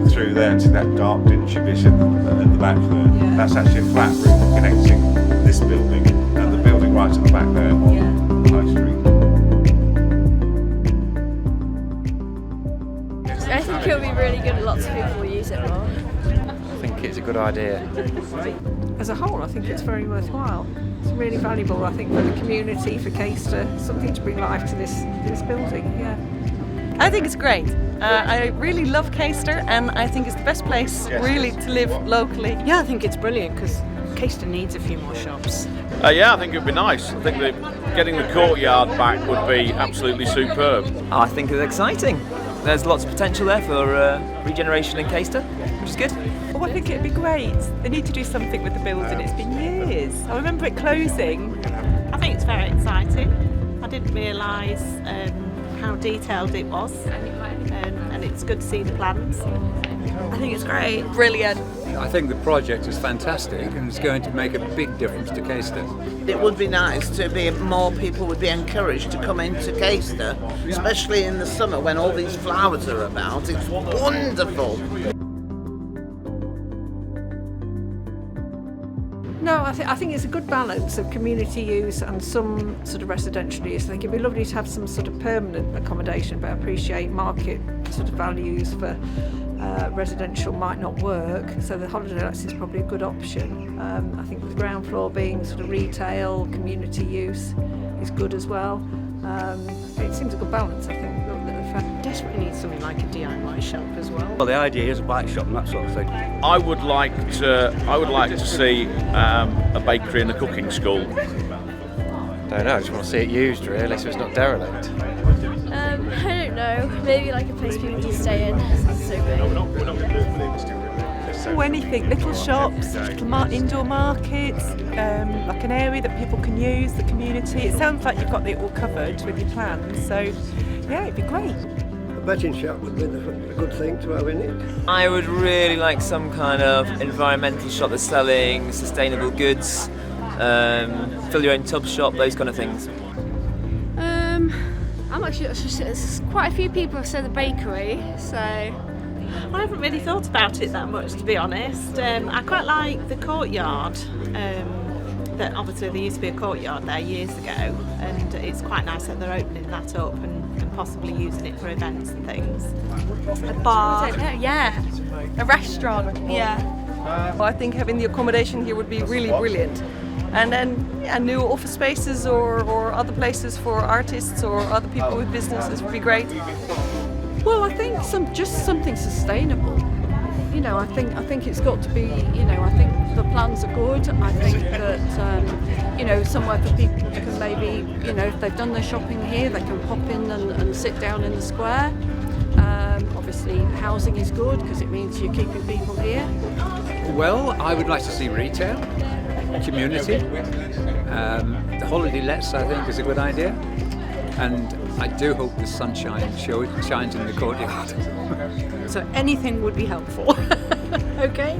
look through there and see that dark dingy bit at the back there. Yeah. That's actually a flat roof connecting this building and the building right at the back there on High Street. I think it'll be really good. Lots of people will use it more. I think it's a good idea. As a whole, I think it's very worthwhile. It's really valuable, I think, for the community, for Caistor, something to bring life to this building. Yeah. I think it's great. I really love Caistor, and I think it's the best place really to live locally. Yeah, I think it's brilliant because Caistor needs a few more shops. Yeah, I think it would be nice. I think that getting the courtyard back would be absolutely superb. I think it's exciting. There's lots of potential there for regeneration in Caistor, which is good. Oh, I think it'd be great. They need to do something with the building. It's been years. I remember it closing. I think it's very exciting. I didn't realise how detailed it was, and it's good to see the plans. I think it's great. Brilliant. I think the project is fantastic and it's going to make a big difference to Caistor. It would be nice to be more people would be encouraged to come into Caistor, especially in the summer when all these flowers are about. It's wonderful. No, I think it's a good balance of community use and some sort of residential use. I think it'd be lovely to have some sort of permanent accommodation, but I appreciate market sort of values for residential might not work, so the holiday lets is probably a good option. I think the ground floor being sort of retail, community use is good as well. It seems a good balance, I think. Desperately need something like a DIY shop as well. Well, the idea is a bike shop and that sort of thing. I would like to see a bakery and a cooking school. Don't know, I just want to see it used really, so it's not derelict. I don't know. Maybe like a place people can stay in. So big. Oh, anything. Little shops, little indoor markets, like an area that people can use, the community. It sounds like you've got it all covered with your plans. So, yeah, it'd be great. A betting shop would be a good thing to have in it. I would really like some kind of environmental shop that's selling sustainable goods, fill your own tub shop, those kind of things. I'm actually there's quite a few people have said the bakery, so I haven't really thought about it that much, to be honest. I quite like the courtyard. That obviously there used to be a courtyard there years ago, and it's quite nice that they're opening that up and possibly using it for events and things. A bar. I don't know. Yeah, A restaurant. yeah. I think having the accommodation here would be really brilliant. And then new office spaces or other places for artists or other people with businesses would be great. Well, I think just something sustainable. You know, I think it's got to be. You know, I think the plans are good. I think that you know, somewhere for people can maybe, you know, if they've done their shopping here, they can pop in and sit down in the square. Obviously, housing is good because it means you're keeping people here. Well, I would like to see retail, community. The holiday lets, I think, is a good idea. And I do hope the sunshine shines in the courtyard. So anything would be helpful. Okay.